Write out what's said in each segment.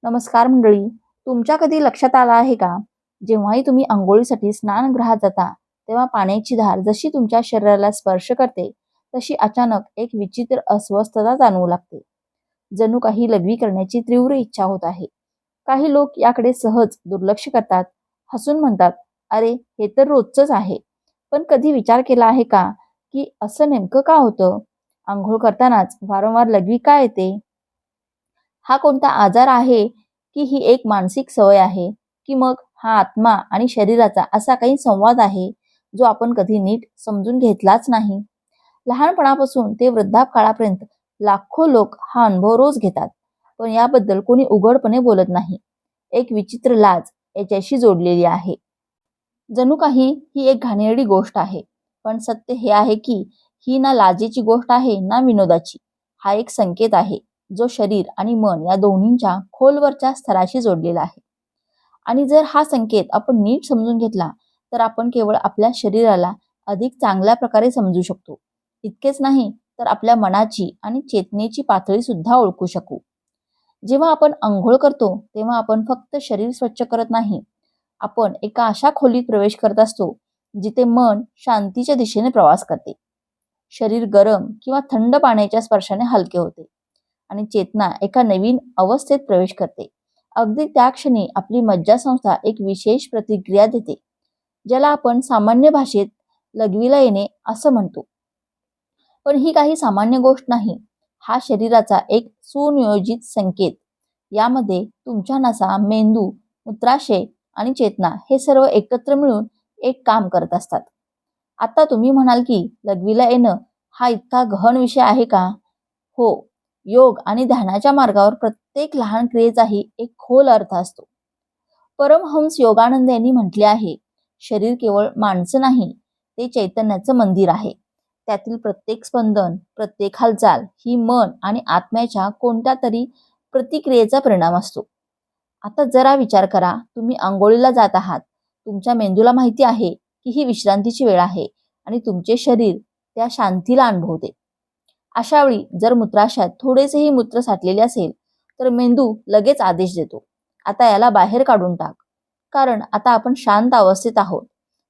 नमस्कार मंडळी. तुमच्या कधी लक्षात आलं आहे का? जेव्हाही तुम्ही अंघोळीसाठी स्नानगृहात जाता, तेव्हा पाण्याची धार जशी तुमच्या शरीराला स्पर्श करते, तशी अचानक एक विचित्र अस्वस्थता जाणवू लागते. जणू काही लघवी करण्याची तीव्र इच्छा होत आहे. काही लोक याकडे सहज दुर्लक्ष करतात, हसून म्हणतात, "अरे, हे तर रोजचंच आहे." पण कधी विचार केला आहे का, की असं नेमकं का होतं? अंघोळ करतानाच वारंवार लघवी का येते? हा कोणता आजार आहे, की ही एक मानसिक सवय आहे, की मग हा आत्मा आणि शरीराचा असा काही संवाद आहे, जो आपण कधी नीट समजून घेतलाच नाही? लहानपणापासून ते वृद्धापकाळापर्यंत लाखो लोक हा अनुभव रोज घेतात, पण याबद्दल कोणी उघडपणे बोलत नाही. एक विचित्र लाज याच्याशी जोडलेली आहे. जणू काही ही एक घाणेरडी गोष्ट आहे. पण सत्य हे आहे की ही ना लाजेची गोष्ट आहे ना विनोदाची. हा एक संकेत आहे, जो शरीर आणि मन या दोन्हींच्या खोलवरच्या स्तराशी जोडलेला आहे. आणि जर हा संकेत आपण नीट समजून घेतला, तर आपण केवळ आपल्या शरीराला अधिक चांगल्या प्रकारे समजू शकतो. इतकेच नाही, तर आपल्या मनाची आणि चेतनेची पातळी सुद्धा ओळखू शकू. जेव्हा आपण अंघोळ करतो, तेव्हा आपण फक्त शरीर स्वच्छ करत नाही, आपण एका अशा खोलीत प्रवेश करत असतो, जिथे मन शांतीच्या दिशेने प्रवास करते. शरीर गरम किंवा थंड पाण्याच्या स्पर्शाने हलके होते आणि चेतना एका नवीन अवस्थेत प्रवेश करते. अगदी त्या क्षणी आपली मज्जासंस्था एक विशेष प्रतिक्रिया देते, ज्याला आपण सामान्य भाषेत लघवीला येणे असं म्हणतो. पण ही काही सामान्य गोष्ट नाही. हा शरीराचा एक सुनियोजित संकेत. यामध्ये तुमच्या नसा, मेंदू, मूत्राशय आणि चेतना हे सर्व एकत्र मिळून एक काम करत असतात. आता तुम्ही म्हणाल की लघवीला येणं हा इतका गहन विषय आहे का? हो. योग आणि ध्यानाच्या मार्गावर प्रत्येक लहान क्रियेचाही एक खोल अर्थ असतो. परमहंस योगानंद यांनी म्हटले आहे, शरीर केवळ माणसं नाही, ते चैतन्याचं मंदिर आहे. त्यातील प्रत्येक स्पंदन, प्रत्येक हालचाल ही मन आणि आत्म्याच्या कोणत्या तरी प्रतिक्रियेचा परिणाम असतो. आता जरा विचार करा, तुम्ही अंघोळीला जात आहात. तुमच्या मेंदूला माहिती आहे की ही विश्रांतीची वेळ आहे आणि तुमचे शरीर त्या शांतीला अनुभवते. अशा वेळी जर मूत्राशयात थोडेसेही मूत्र साठलेले असेल, तर मेंदू लगेच आदेश देतो, आता याला बाहेर काढून टाक. कारण आता आपण शांत अवस्थेत आहोत.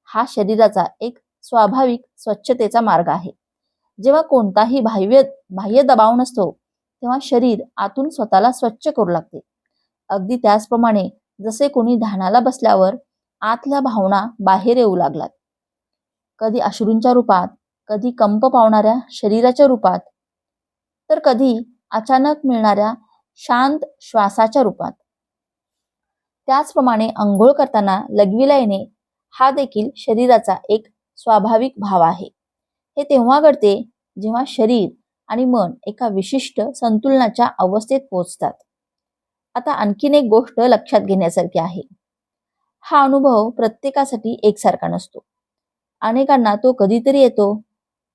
हा शरीराचा एक स्वाभाविक स्वच्छतेचा मार्ग आहे. जेव्हा कोणताही बाह्य दबाव नसतो, तेव्हा शरीर आतून स्वतःला स्वच्छ करू लागते. अगदी त्याचप्रमाणे जसे कोणी ध्यानाला बसल्यावर आतल्या भावना बाहेर येऊ लागतात. कधी अश्रूंच्या रूपात, कधी कंप पावणाऱ्या शरीराच्या रूपात, तर कधी अचानक मिळणाऱ्या शांत श्वासाच्या रूपात. त्याचप्रमाणे अंघोळ करताना लघवीला येणे हा देखील शरीराचा एक स्वाभाविक भाव आहे. हे तेव्हा घडते जेव्हा शरीर आणि मन एका विशिष्ट संतुलनाच्या अवस्थेत पोहोचतात. आता आणखीन एक गोष्ट लक्षात घेण्यासारखी आहे. हा अनुभव प्रत्येकासाठी एकसारखा नसतो. अनेकांना तो कधीतरी येतो,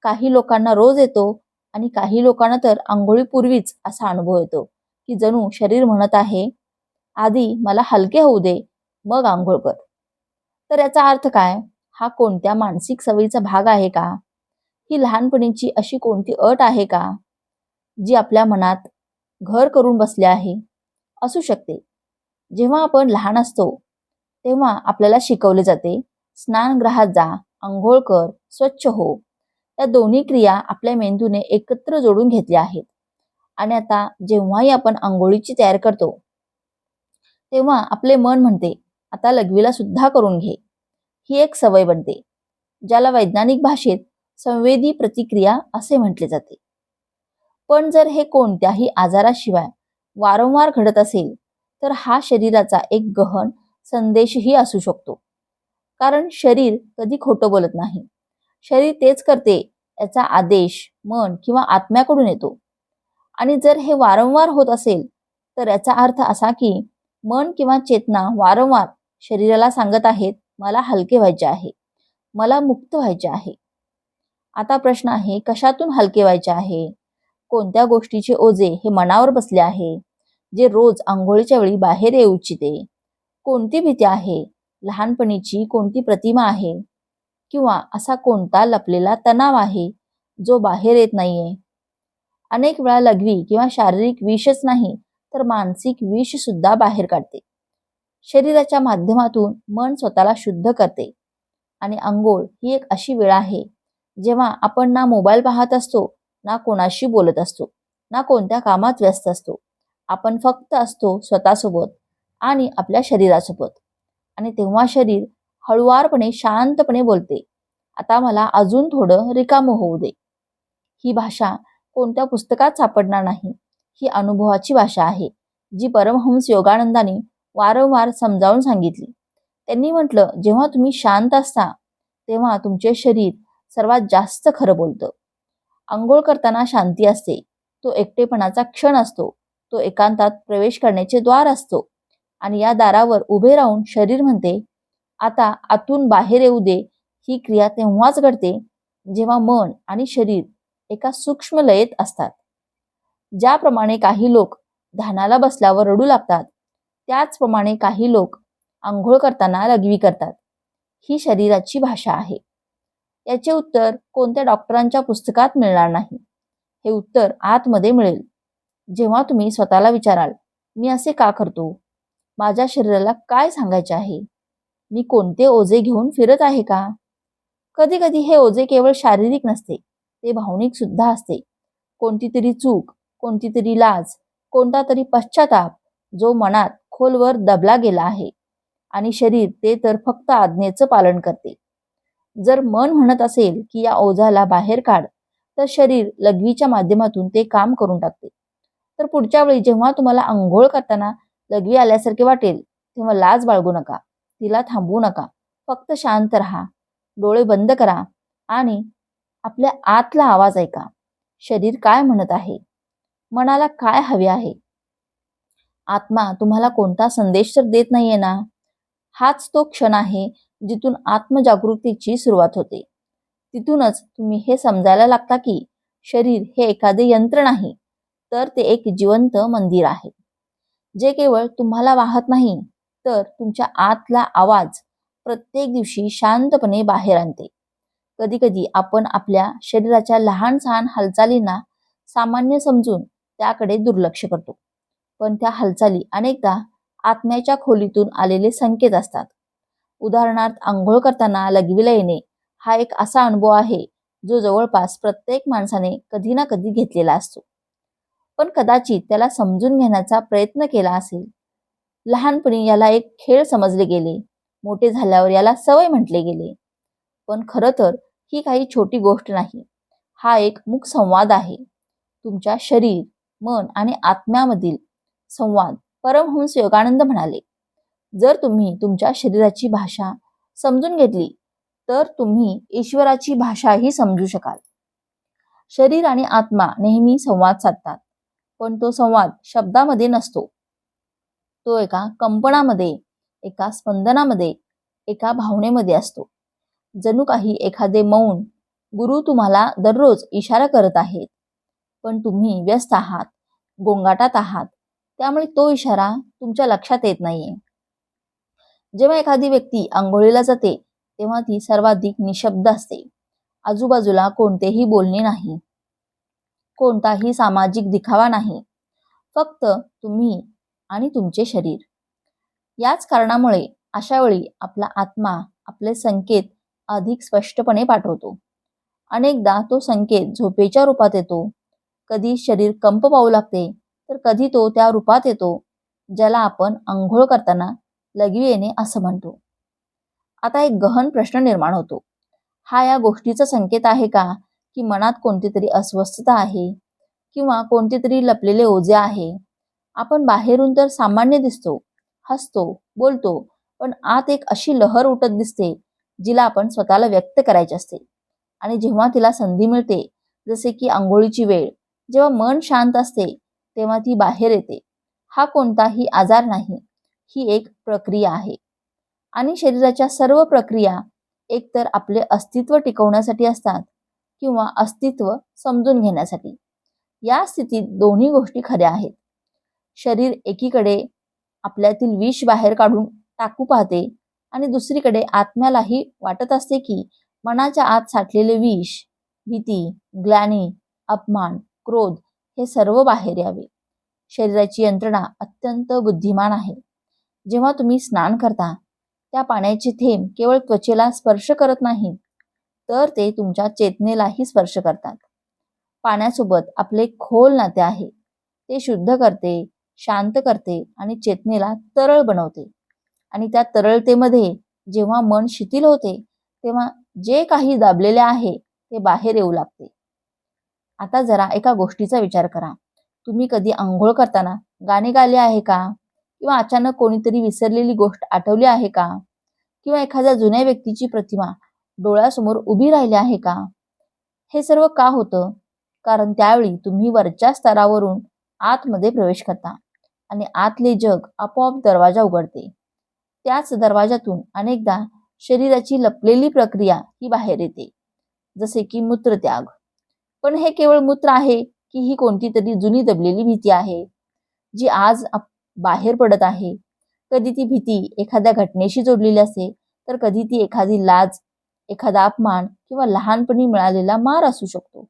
काही लोकांना रोज येतो आणि काही लोकांना तर अंघोळीपूर्वीच असा अनुभव येतो, की जणू शरीर म्हणत आहे, आधी मला हलके होऊ दे, मग अंघोळ कर. तर याचा अर्थ काय? हा कोणत्या मानसिक सवयीचा भाग आहे का? ही लहानपणीची अशी कोणती अट आहे का, जी आपल्या मनात घर करून बसले आहे? असू शकते. जेव्हा आपण लहान असतो, तेव्हा आपल्याला शिकवले जाते, स्नानगृहात जा, अंघोळ कर, स्वच्छ हो. या दोन्ही क्रिया आपल्या मेंदूने एकत्र जोडून घेतल्या आहेत. आणि आता जेव्हाही आपण अंघोळीची तयारी करतो, तेव्हा आपले मन म्हणते, आता लघवीला सुद्धा करून घे. ही एक सवय बनते, ज्याला वैज्ञानिक भाषेत संवेदी प्रतिक्रिया असे म्हटले जाते. पण जर हे कोणत्याही आजाराशिवाय वारंवार घडत असेल, तर हा शरीराचा एक गहन संदेशही असू शकतो. कारण शरीर कधी खोटं बोलत नाही. शरीर तेच करते याचा आदेश मन किंवा आत्म्याकडून येतो. आणि जर हे वारंवार होत असेल, तर याचा अर्थ असा की मन किंवा चेतना वारंवार शरीराला सांगत आहेत, मला हलके व्हायचे आहे, मला मुक्त व्हायचे आहे. आता प्रश्न आहे, कशातून हलके व्हायचे आहे? कोणत्या गोष्टीचे ओझे हे मनावर बसले आहे, जे रोज अंघोळीच्या वेळी बाहेर येऊ इच्छिते? कोणती भीती आहे? लहानपणीची कोणती प्रतिमा आहे? किंवा असा कोणता लपलेला तणाव आहे, जो बाहेर येत नाहीये? अनेक वेळा लघवी किंवा शारीरिक विषच नाही, तर मानसिक विष सुद्धा बाहेर काढते. शरीराच्या माध्यमातून मन स्वतःला शुद्ध करते. आणि अंघोळ ही एक अशी वेळ आहे जेव्हा आपण ना मोबाईल पाहत असतो, ना कोणाशी बोलत असतो, ना कोणत्या कामात व्यस्त असतो. आपण फक्त असतो स्वतःसोबत आणि आपल्या शरीरासोबत. आणि तेव्हा शरीर हळुवारपणे शांतपणे बोलते, आता मला अजून थोडं रिकामं होऊ दे. ही भाषा कोणत्या पुस्तकात सापडणार नाही. ही अनुभवाची भाषा आहे, जी परमहंस योगानंदाने वारंवार समजावून सांगितली. त्यांनी म्हटलं, जेव्हा तुम्ही शांत असता तेव्हा तुमचे शरीर सर्वात जास्त खरं बोलतं. अंघोळ करताना शांती असते. तो एकटेपणाचा क्षण असतो. तो एकांतात प्रवेश करण्याचे द्वार असतो. आणि या दारावर उभे राहून शरीर म्हणते, आता आतून बाहेर येऊ दे. ही क्रिया तेव्हाच घडते जेव्हा मन आणि शरीर एका सूक्ष्म लयेत असतात. ज्याप्रमाणे काही लोक ध्यानाला बसल्यावर रडू लागतात, त्याचप्रमाणे काही लोक आंघोळ करताना लघवी करतात. ही शरीराची भाषा आहे. याचे उत्तर कोणत्या डॉक्टरांच्या पुस्तकात मिळणार नाही. हे उत्तर आतमध्ये मिळेल. जेव्हा तुम्ही स्वतःला विचाराल, मी असे का करतो? माझ्या शरीराला काय सांगायचे आहे? मी कोणते ओझे घेऊन फिरत आहे का? कधी कधी हे ओझे केवळ शारीरिक नसते, ते भावनिक सुद्धा असते. कोणती तरी चूक, कोणती तरी लाज, कोणता तरी पश्चाताप जो मनात खोलवर दबला गेला आहे. आणि शरीर ते तर फक्त आज्ञेचं पालन करते. जर मन म्हणत असेल की या ओझाला बाहेर काढ, तर शरीर लघवीच्या माध्यमातून ते काम करून टाकते. तर पुढच्या वेळी जेव्हा तुम्हाला आंघोळ करताना लघवी आल्यासारखे वाटेल, तेव्हा लाज बाळगू नका, तिला थांबवू नका. फक्त शांत राहा, डोळे बंद करा आणि आपल्या आतला आवाज ऐका. शरीर काय म्हणत आहे? मनाला काय हवे आहे? आत्मा तुम्हाला कोणता संदेश तर देत नाहीये ना? हाच तो क्षण आहे जिथून आत्मजागृतीची सुरुवात होते. तिथूनच तुम्ही हे समजायला लागता की शरीर हे एखादे यंत्र नाही, तर ते एक जिवंत मंदिर आहे, जे केवळ तुम्हाला वाहत नाही, तर तुमच्या आतला आवाज प्रत्येक दिवशी शांतपणे बाहेर आणते. कधी कधी आपण आपल्या शरीराच्या लहान सहान हालचालींना सामान्य समजून त्याकडे दुर्लक्ष करतो. पण त्या हालचाली अनेकदा आत्म्याच्या खोलीतून आलेले संकेत असतात. उदाहरणार्थ, आंघोळ करताना लघवीला येणे हा एक असा अनुभव आहे जो जवळपास प्रत्येक माणसाने कधी ना कधी घेतलेला असतो. पण कदाचित त्याला समजून घेण्याचा प्रयत्न केला असेल. लहानपणी याला एक खेळ समजले गेले, मोठे झाल्यावर याला सवय म्हटले गेले. पण खरं तर ही काही छोटी गोष्ट नाही. हा एक मूक संवाद आहे. तुमच्या शरीर, मन आणि आत्म्यामधील संवाद. परमहंस योगानंद म्हणाले, जर तुम्ही तुमच्या शरीराची भाषा समजून घेतली, तर तुम्ही ईश्वराची भाषाही समजू शकाल. शरीर आणि आत्मा नेहमी संवाद साधतात, पण तो संवाद शब्दामध्ये नसतो. तो एका कंपनामध्ये, एका स्पंदनामध्ये, एका भावनेमध्ये असतो. जणू काही एखादे मौन गुरु तुम्हाला दररोज इशारा करत आहेत, पण तुम्ही व्यस्त आहात, गोंगाटात आहात, त्यामुळे तो इशारा तुमच्या लक्षात येत नाहीये. जेव्हा एखादी व्यक्ती आंघोळीला जाते, तेव्हा ती सर्वाधिक निशब्द असते. आजूबाजूला कोणतेही बोलणे नाही, कोणताही सामाजिक दिखावा नाही, फक्त तुम्ही आणि तुमचे शरीर. याच कारणामुळे अशा वेळी आपला आत्मा आपले संकेत अधिक स्पष्टपणे पाठवतो. अनेकदा तो संकेत झोपेच्या रूपात येतो, कधी शरीर कंप पाहू लागते, तर कधी तो त्या रूपात येतो ज्याला आपण आंघोळ करताना लघवी येणे असं म्हणतो. आता एक गहन प्रश्न निर्माण होतो. हा या गोष्टीचा संकेत आहे का की मनात कोणती तरी अस्वस्थता आहे किंवा कोणते तरी लपलेले ओझे आहे? आपण बाहेरून तर सामान्य दिसतो, हसतो, बोलतो, पण आत एक अशी लहर उठत दिसते जिला आपण स्वतःला व्यक्त करायचे असते. आणि जेव्हा तिला संधी मिळते, जसे की आंघोळीची वेळ, जेव्हा मन शांत असते, तेव्हा ती बाहेर येते. हा कोणताही आजार नाही, ही एक प्रक्रिया आहे. आणि शरीराच्या सर्व प्रक्रिया एकतर आपले अस्तित्व टिकवण्यासाठी असतात किंवा अस्तित्व समजून घेण्यासाठी. या स्थितीत दोन्ही गोष्टी खऱ्या आहेत. शरीर एकीकडे आपल्यातील विष बाहेर काढून टाकू पाहते आणि दुसरीकडे आत्म्यालाही वाटत असते की मनाच्या आत साठलेले विष, भीती, ग्लानी, अपमान, क्रोध हे सर्व बाहेर यावे. शरीराची यंत्रणा अत्यंत बुद्धिमान आहे. जेव्हा तुम्ही स्नान करता, त्या पाण्याचे थेंब केवळ त्वचेला स्पर्श करत नाहीत, तर ते तुमच्या चेतनेलाही स्पर्श करतात. पाण्यासोबत आपले खोल नाते आहे. ते शुद्ध करते, शांत करते आणि चेतनेला तरळ बनवते. आणि त्या तरळतेमध्ये जेव्हा मन शिथिल होते, तेव्हा जे काही दाबलेले आहे ते बाहेर येऊ लागते. आता जरा एका गोष्टीचा विचार करा. तुम्ही कधी अंघोळ करताना गाणे गायले आहे का? किंवा अचानक कोणीतरी विसरलेली गोष्ट आठवली आहे का? किंवा एखाद्या जुन्या व्यक्तीची प्रतिमा डोळ्यासमोर उभी राहिली आहे का? हे सर्व का होतं? कारण त्यावेळी तुम्ही वरच्या स्तरावरून आतमध्ये प्रवेश करता आणि आतले जग आपोआप दरवाजा उघडते. त्याच दरवाजातून अनेकदा शरीराची लपलेली प्रक्रिया ही बाहेर येते, जसे की मूत्रत्याग. पण हे केवळ मूत्र आहे की ही कोणती तरी जुनी दबलेली भीती आहे, जी आज बाहेर पडत आहे? कधी ती भीती एखाद्या घटनेशी जोडलेली असते, तर कधी ती एखादी लाज, एखादा अपमान किंवा लहानपणी मिळालेला मार असू शकतो.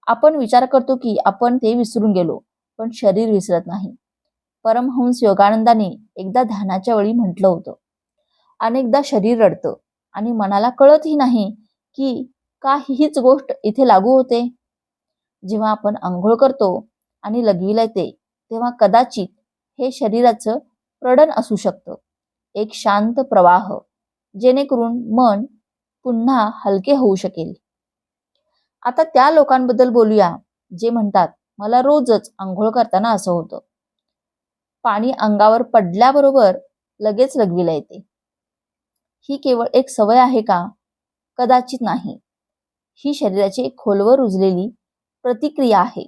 आपण विचार करतो की आपण ते विसरून गेलो, पण शरीर विसरत नाही. परमहंस योगानंदाने एकदा ध्यानाच्या वेळी म्हटलं होतं, अनेकदा शरीर रडतं आणि मनाला कळतही नाही की का हीच गोष्ट इथे लागू होते. जेव्हा आपण आंघोळ करतो आणि लघवीला येते, तेव्हा कदाचित हे शरीराचं रडण असू शकतं, एक शांत प्रवाह, जेणेकरून मन पुन्हा हलके होऊ शकेल. आता त्या लोकांबद्दल बोलूया जे म्हणतात, मला रोजच आंघोळ करताना असं होतं. पाणी अंगावर पडल्याबरोबर लगेच लघवीला येते. ही केवळ एक सवय आहे का? कदाचित नाही. ही शरीराची एक खोलवर रुजलेली प्रतिक्रिया आहे,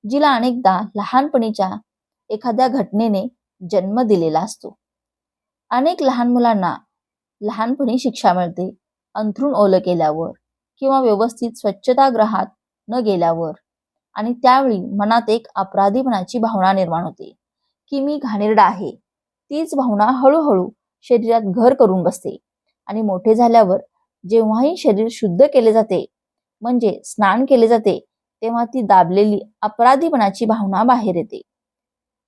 जिला अनेकदा लहानपणीच्या एखाद्या घटनेने जन्म दिलेला असतो. अनेक लहान मुलांना लहानपणी शिक्षा मिळते, अंथरूण ओलं केल्यावर किंवा व्यवस्थित स्वच्छतागृहात न गेल्यावर. आणि त्यावेळी मनात एक अपराधीपणाची भावना निर्माण होते की मी घाणेरडा आहे. तीच भावना हळूहळू शरीरात घर करून बसते आणि मोठे झाल्यावर जेव्हाही शरीर शुद्ध केले जाते, म्हणजे स्नान केले जाते, तेव्हा ती दाबलेली अपराधीपणाची भावना बाहेर येते.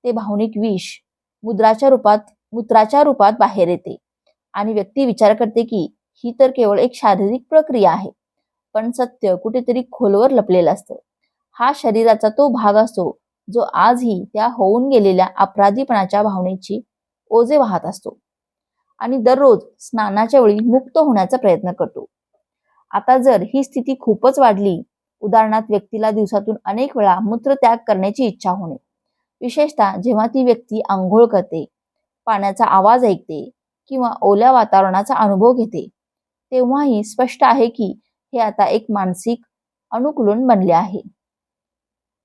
ते भावनिक विष मूत्राच्या रूपात बाहेर येते आणि व्यक्ती विचार करते की ही तर केवळ एक शारीरिक प्रक्रिया आहे, पण सत्य कुठेतरी खोलवर लपलेलं असतं. हा शरीराचा तो भाग असतो जो आजही त्या होऊन गेलेल्या अपराधीपणाच्या भावनेची ओझे वाहत असतो आणि दररोज स्नानाच्या वेळी मुक्त होण्याचा प्रयत्न करतो. आता जर ही स्थिती खूपच वाढली, उदाहरणार्थ व्यक्तीला दिवसातून अनेक वेळा मूत्रत्याग करण्याची इच्छा होणे, विशेषतः जेव्हा ती व्यक्ती आंघोळ करते, पाण्याचा आवाज ऐकते किंवा ओल्या वातावरणाचा अनुभव घेते, तेव्हाही स्पष्ट आहे की हे आता एक मानसिक अनुकूलन बनले आहे.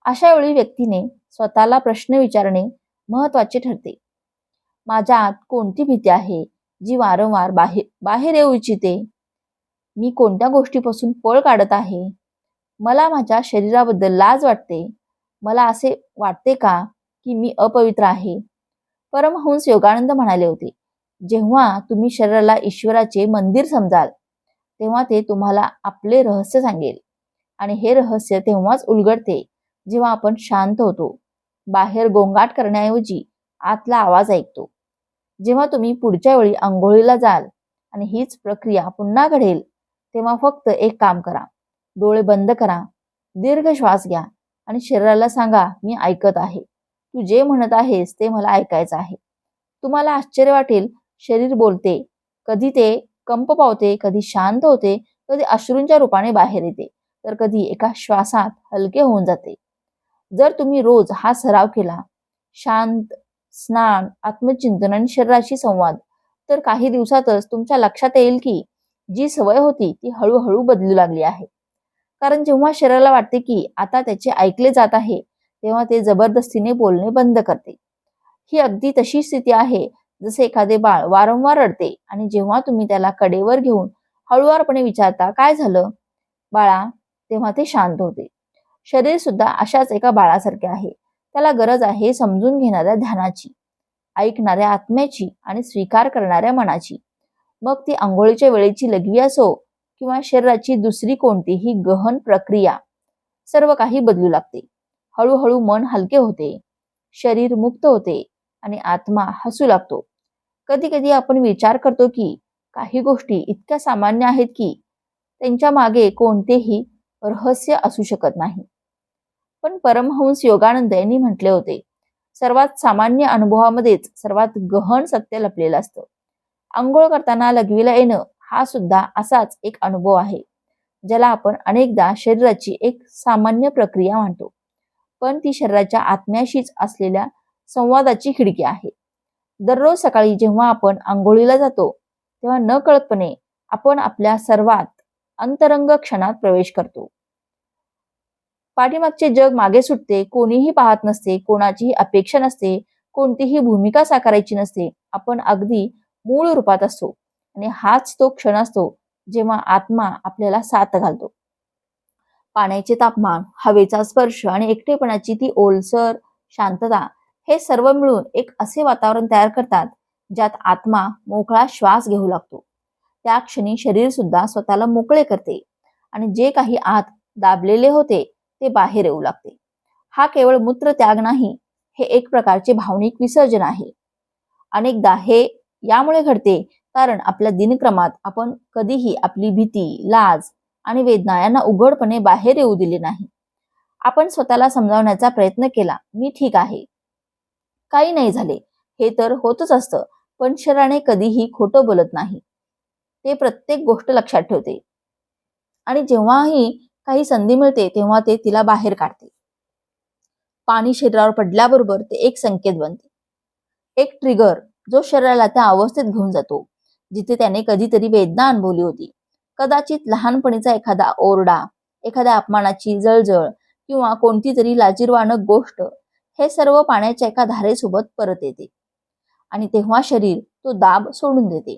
अशा वेळी व्यक्तीने स्वतःला प्रश्न विचारणे महत्वाचे ठरते. माझ्या आत कोणती भीती आहे जी वारंवार बाहेर येऊ इच्छिते? मी कोणत्या गोष्टीपासून पळ काढत आहे? मला माझ्या शरीराबद्दल लाज वाटते. मला असे वाटते का की मी अपवित्र आहे? परमहंस योगानंद म्हणाले होते, जेव्हा तुम्ही शरीराला ईश्वराचे मंदिर समजाल, तेव्हा ते तुम्हाला आपले रहस्य सांगेल. आणि हे रहस्य तेव्हाच उलगडते जेव्हा आपण शांत होतो, बाहेर गोंगाट करण्याऐवजी आतला आवाज ऐकतो. जेव्हा तुम्ही पुढच्या वेळी आंघोळीला जाल आणि हीच प्रक्रिया पुन्हा घडेल, तेव्हा फक्त एक काम करा, डोळे बंद करा, दीर्घ श्वास घ्या आणि शरीराला सांगा, मी ऐकत आहे. तू जे म्हणत आहेस ते मला ऐकायचं आहे. तुम्हाला आश्चर्य वाटेल, शरीर बोलते. कधी ते कंप पावते, कधी शांत होते, कधी अश्रूंच्या रूपाने बाहेर येते, तर कधी एका श्वासात हलके होऊन जाते. जर तुम्ही रोज हा सराव केला, शांत, स्नान, आत्मचिंतन आणि शरीराशी संवाद, तर काही दिवसातच तुमच्या लक्षात येईल की जी सवय होती ती हळूहळू बदलू लागली आहे. कारण जेव्हा शरीराला वाटते की आता त्याचे ऐकले जात आहे, तेव्हा ते जबरदस्तीने बोलणे बंद करते. ही अगदी तशी स्थिती आहे जसे एखादे बाळ वारंवार रडते आणि जेव्हा तुम्ही त्याला कडेवर घेऊन हळुवारपणे विचारता, काय झालं बाळा, तेव्हा ते शांत होते. शरीर सुद्धा अशाच एका बाळासारखे आहे. त्याला गरज आहे समजून घेणाऱ्या ध्यानाची, ऐकणाऱ्या आत्म्याची आणि स्वीकार करणाऱ्या मनाची. मग ती आंघोळीच्या वेळेची लघवी असो किंवा शरीराची दुसरी कोणतीही गहन प्रक्रिया, सर्व काही बदलू लागते. हळूहळू मन हलके होते, शरीर मुक्त होते आणि आत्मा हसू लागतो. कधी कधी आपण विचार करतो की काही गोष्टी इतक्या सामान्य आहेत की त्यांच्या मागे कोणतेही रहस्य असू शकत नाही. पण परमहंस योगानंद यांनी म्हटले होते, सर्वात सामान्य अनुभवामध्येच सर्वात गहन सत्य लपलेलं असतं. अंघोळ करताना लघवीला येणं हा सुद्धा असाच एक अनुभव आहे, ज्याला आपण अनेकदा शरीराची एक सामान्य प्रक्रिया मानतो. पण ती शरीराच्या आत्म्याशीच असलेल्या संवादाची खिडकी आहे. दररोज सकाळी जेव्हा आपण आंघोळीला जातो, तेव्हा नकळतपणे आपण आपल्या सर्वात अंतरंग क्षणात प्रवेश करतो. पाठीमागचे जग मागे सुटते, कोणीही पाहत नसते, कोणाचीही अपेक्षा नसते, कोणतीही भूमिका साकारायची नसते. आपण अगदी मूळ रूपात असतो आणि हाच तो क्षण असतो जेव्हा आत्मा आपल्याला साथ घालतो. पाण्याचे तापमान, हवेचा स्पर्श आणि एकटेपणाची ती ओलसर शांतता हे सर्व मिळून एक असे वातावरण तयार करतात ज्यात आत्मा मोकळा श्वास घेऊ लागतो. त्या क्षणी शरीर सुद्धा स्वतःला मोकळे करते आणि जे काही आत दाबलेले होते ते बाहेर येऊ लागते. हा केवळ मूत्र त्याग नाही, हे एक प्रकारचे भावनिक विसर्जन आहे. अनेकदा हे यामुळे घडते कारण आपल्या दिनक्रमात आपण कधीही आपली भीती, लाज आणि वेदना यांना उघडपणे बाहेर येऊ दिले नाही. आपण स्वतःला समजावण्याचा प्रयत्न केला, मी ठीक आहे, काही नाही झाले, हे तर होतच असतं. पण शरीराने कधीही खोटं बोलत नाही. ते प्रत्येक गोष्ट लक्षात ठेवते आणि जेव्हाही काही संधी मिळते तेव्हा ते तिला बाहेर काढते. पाणी शरीरावर पडल्याबरोबर ते एक संकेत बनते, एक ट्रिगर जो शरीराला त्या अवस्थेत घेऊन जातो जिथे त्याने कधीतरी वेदना अनुभवली होती. कदाचित लहानपणीचा एखादा ओरडा, एखाद्या अपमानाची जळजळ किंवा कोणती तरी लाजिरवाणक गोष्ट, हे सर्व पाण्याच्या एका धारेसोबत परत येते आणि तेव्हा शरीर तो दाब सोडून देते,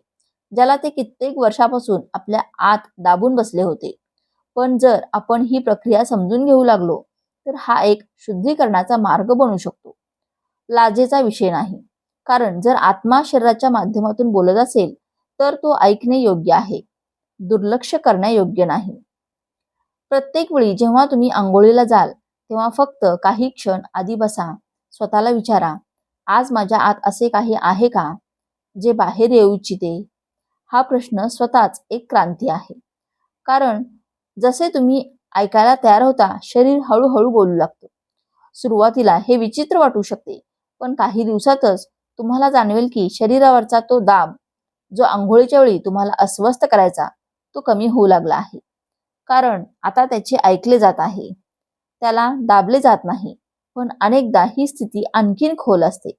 ज्याला ते कित्येक वर्षापासून आपल्या आत दाबून बसले होते. पण जर आपण ही प्रक्रिया समजून घेऊ लागलो तर हा एक शुद्धीकरणाचा मार्ग बनू शकतो. लाजेचा विषय नाही, कारण जर आत्मा शरीराच्या माध्यमातून बोलत असेल तर तो ऐकणे योग्य आहे, दुर्लक्ष करणे योग्य नाही. प्रत्येक वेळी जेव्हा तुम्ही आंघोळीला जाल तेव्हा फक्त काही क्षण आधी बसा, स्वतःला विचारा, आज माझ्या आत असे काही आहे का जे बाहेर येऊ इच्छिते? हा प्रश्न स्वतःच एक क्रांती आहे. कारण जसे तुम्ही ऐकायला तयार होता, शरीर हळूहळू बोलू लागतं. सुरुवातीला हे विचित्र वाटू शकते, पण काही दिवसातच तुम्हाला जाणवेल की शरीरावरचा तो दाब, जो आंघोळीच्या वेळी तुम्हाला अस्वस्थ करायचा, तो कमी होऊ लागला आहे. कारण आता त्याचे ऐकले जात आहे, त्याला दाबले जात नाही. पण अनेकदा ही स्थिती आणखीन खोल असते.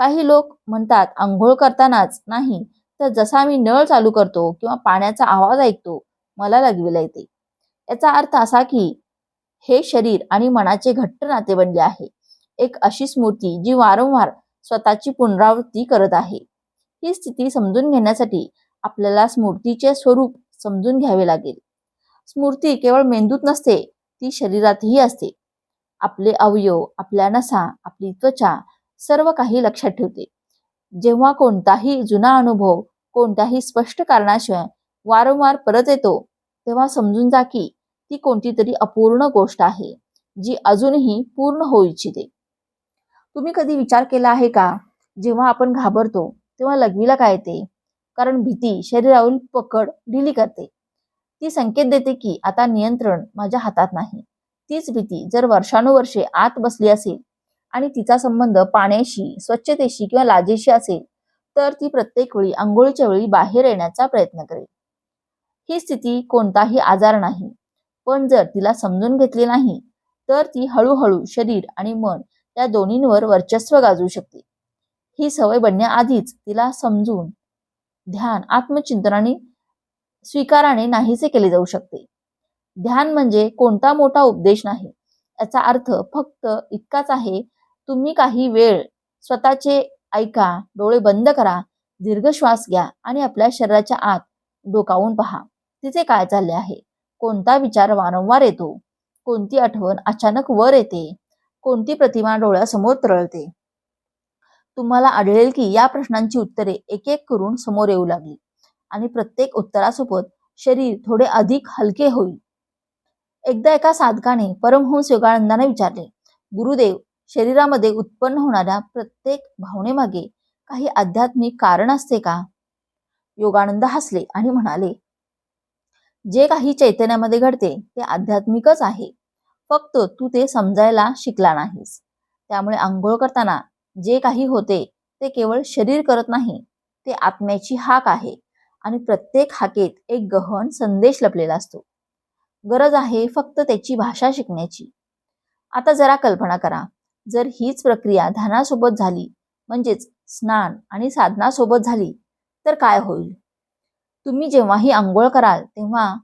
काही लोक म्हणतात, आंघोळ करतानाच नाही तर जसा मी नळ चालू करतो किंवा पाण्याचा आवाज ऐकतो, मला लघवीला येते. याचा अर्थ असा की हे शरीर आणि मनाचे घट्ट नाते बनले आहे, एक अशी स्मृती जी वारंवार स्वतःची पुनरावृत्ती करत आहे. ही स्थिती समजून घेण्यासाठी आपल्याला स्मृतीचे स्वरूप समजून घ्यावे लागेल. स्मृती केवळ मेंदूत नसते, ती शरीरातही असते. आपले अवयव, आपल्या नसा, आपली त्वचा सर्व काही लक्षात ठेवते. जेव्हा कोणताही जुना अनुभव कोणत्याही स्पष्ट कारणाशिवाय वारंवार परत येतो तेव्हा समजून जा की ती कोणती तरी अपूर्ण गोष्ट आहे जी अजूनही पूर्ण होऊ इच्छिते. तुम्ही कधी विचार केला आहे का, जेव्हा आपण घाबरतो तेव्हा लघवीला काय येते? कारण भीती शरीरावरील पकड ढिली करते. ती संकेत देते की आता नियंत्रण माझ्या हातात नाही. तीच भीती जर वर्षानुवर्षे आत बसली असेल आणि तिचा संबंध पाण्याशी, स्वच्छतेशी किंवा लाजेशी असेल तर ती प्रत्येक वेळी आंघोळीच्या वेळी बाहेर येण्याचा प्रयत्न करेल. ही स्थिती कोणताही आजार नाही, पण जर तिला समजून घेतले नाही तर ती हळूहळू शरीर आणि मन या दोन्हींवर वर्चस्व गाजवू शकते. ही सवय बनण्याआधीच तिला समजून ध्यान, आत्मचिंतनाने, स्वीकाराने नाहीसे केले जाऊ शकते. ध्यान म्हणजे कोणता मोठा उपदेश नाही. याचा अर्थ फक्त इतकाच आहे, तुम्ही काही वेळ स्वतःचे ऐका, डोळे बंद करा, दीर्घ श्वास घ्या आणि आपल्या शरीराच्या आत डोकावून पहा, तिथे काय चालले आहे. कोणता विचार वारंवार येतो, कोणती आठवण अचानक वर येते, कोणती प्रतिमा डोळ्यासमोर तरळते. तुम्हाला आढळेल की या प्रश्नांची उत्तरे एक एक करून समोर येऊ लागली आणि प्रत्येक उत्तरासोबत शरीर थोडे अधिक हलके होईल. एकदा एका साधकाने परमहंस योगानंदांना विचारले, गुरुदेव, शरीरामध्ये उत्पन्न होणाऱ्या प्रत्येक भावनेमागे काही आध्यात्मिक कारण असते का? योगानंद हसले आणि म्हणाले, जे काही चैतन्यामध्ये घडते ते आध्यात्मिकच आहे. फक्त तू ते समजायला शिकला नाहीस. त्यामुळे आंघोळ करताना जे काही होते ते केवळ शरीर करत नाही, ते आत्म्याची हाक आहे आणि प्रत्येक हाकेत एक गहन संदेश लपलेला असतो. गरज आहे फक्त त्याची भाषा शिकण्याची. आता जरा कल्पना करा, जर हीच प्रक्रिया ध्यानासोबत झाली, म्हणजेच स्नान आणि साधनासोबत झाली, तर काय होईल? तुम्ही जेव्हाही आंघोळ कराल तेव्हा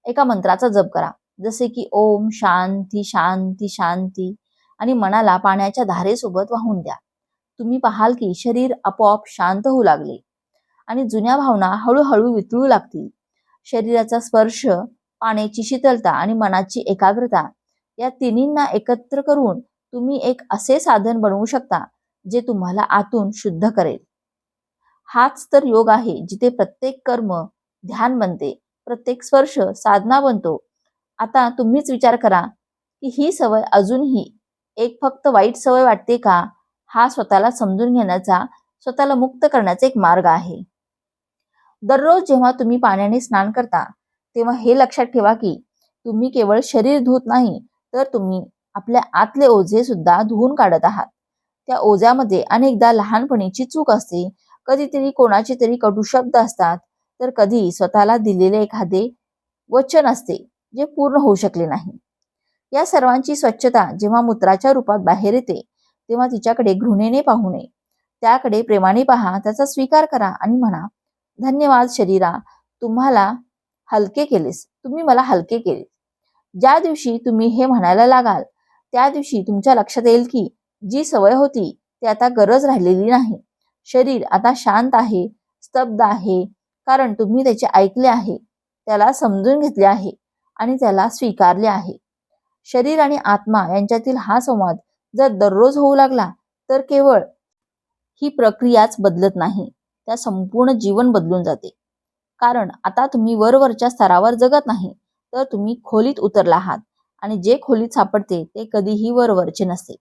एका मंत्राचा जप करा, जसे की ओम शांती शांती शांती, आणि मनाला पाण्याच्या धारेसोबत वाहून द्या. तुम्ही पाहाल की शरीर आपोआप शांत होऊ लागले आणि जुन्या भावना हळूहळू वितळू लागतील. शरीराचा स्पर्श, पाण्याची शीतलता आणि मनाची एकाग्रता या तिन्हींना एकत्र करून तुम्ही एक असे साधन बनवू शकता जे तुम्हाला आतून शुद्ध करेल. हाच तर योग आहे, जिथे प्रत्येक कर्म ध्यान बनते, प्रत्येक स्पर्श साधना बनतो. आता तुम्हीच विचार करा की ही सवय अजूनही एक फक्त वाईट सवय वाटते का? हा स्वतःला समजून घेण्याचा, स्वतःला मुक्त करण्याचा एक मार्ग आहे. दररोज जेव्हा तुम्ही पाण्याने स्नान करता, तेव्हा हे लक्षात ठेवा की तुम्ही केवळ शरीर धुत नाही, तर तुम्ही आपल्या आतले ओझे सुद्धा धुवून काढत आहात. त्या ओझ्यामध्ये अनेकदा लहानपणीची चूक असते, कधीतरी कोणाचे तरी कटू शब्द असतात, तर कधी स्वतःला दिलेले एखादे वचन असते जे पूर्ण होऊ शकले नाही. या सर्वांची स्वच्छता जेव्हा मूत्राच्या रूपात बाहेर येते, तेव्हा तिच्याकडे घृणेने पाहू नये. त्याकडे प्रेमाने पहा, त्याचा स्वीकार करा आणि म्हणा, धन्यवाद शरीरा, तुम्ही मला हलके केले. ज्या दिवशी तुम्ही हे म्हणायला लागाल, त्या दिवशी तुमच्या लक्षात येईल की जी सवय होती ती आता गरज राहिलेली नाही. शरीर आता शांत आहे, स्तब्ध आहे, कारण तुम्ही त्याचे ऐकले आहे, त्याला समजून घेतले आहे आणि त्याला स्वीकारले आहे. शरीर आणि आत्मा यांच्यातील हा संवाद जर दररोज होऊ लागला, तर केवळ ही प्रक्रियाच बदलत नाही, त्या संपूर्ण जीवन बदलून जाते. कारण आता तुम्ही वरवरच्या स्तरावर जगत नाही, तर तुम्ही खोलीत उतरला आहात आणि जे खोलीत सापडते ते कधीही वरवरचे नसते.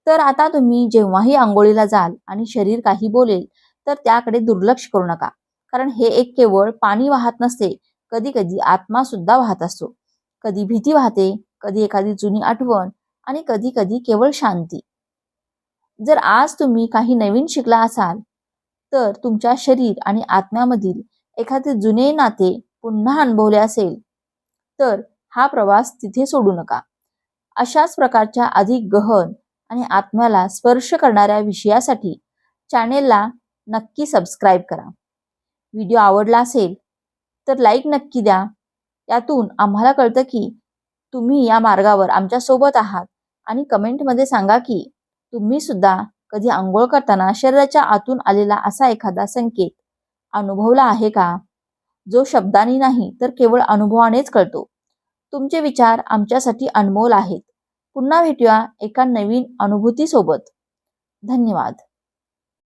तर आता तुम्ही जेव्हाही आंघोळीला जाल आणि शरीर काही बोलेल, तर त्याकडे दुर्लक्ष करू नका. कारण हे एक केवळ पाणी वाहत नसते, कधी कधी आत्मा सुद्धा वाहत असतो. कधी भीती वाहते, कधी एखादी जुनी आठवण आणि कधी कधी केवळ शांती. जर आज तुम्ही काही नवीन शिकला असाल, तर तुमच्या शरीर आणि आत्म्यामधील एखादे जुने नाते पुन्हा अनुभवले असेल, तर हा प्रवास तिथे सोडू नका. अशाच प्रकारच्या अधिक गहन आणि आत्म्याला स्पर्श करणाऱ्या विषयासाठी चॅनेलला नक्की सबस्क्राईब करा. व्हिडिओ आवडला असेल तर लाईक नक्की द्या. यातून आम्हाला कळतं की तुम्ही या मार्गावर आमच्या सोबत आहात, आणि कमेंटमध्ये सांगा की तुम्ही सुद्धा कधी आंघोळ करताना शरीराच्या आतून आलेला असा एखादा संकेत अनुभवला आहे का, जो शब्दांनी नाही तर केवळ अनुभवानेच कळतो. तुमचे विचार आमच्यासाठी अनमोल आहेत. पुन्हा भेटूया एका नवीन अनुभूतीसोबत. धन्यवाद.